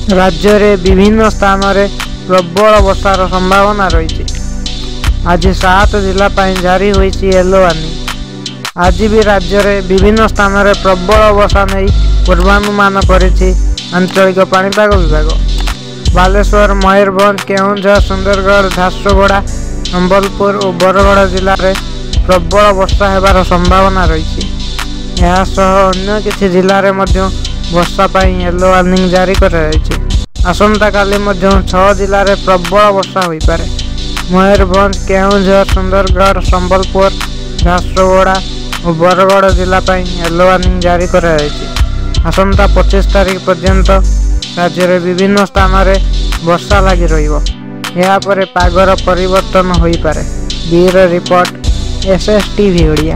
राज्य रे विभिन्न स्थान रे प्रबल वर्षार संभावना रही। आज 7 जिला जारी होईची येलो वार्निंग। आज भी राज्य रे विभिन्न स्थान रे प्रबल वर्षा नहीं पूर्वानुमान करिछि आंचलिक पाणीपाग विभाग। बालेश्वर, मयूरभंज, केउंझर, सुंदरगढ़, झारसुगुड़ा, संबलपुर और बरगढ़ जिले में प्रबल वर्षा हेबार संभावना रही। यह सह अन्य किछि जिले में वर्षा पाई येलो वार्निंग जारी कराଯାଇଛି। आसंता काली 6 जिले में प्रबल वर्षा होई पारे। मयूरभंज, केउंझर, सुंदरगढ़, संबलपुर, झारसुगुड़ा और बरगढ़ जिला येलो वार्निंग जारी कराଯାଇଛି। आसंता 25 तारीख पर्यंत राज्य में विभिन्न स्थान में वर्षा लगी रहिबो। या परे पागर परिवर्तन होई पारे। Bureau report, SSTV Odia.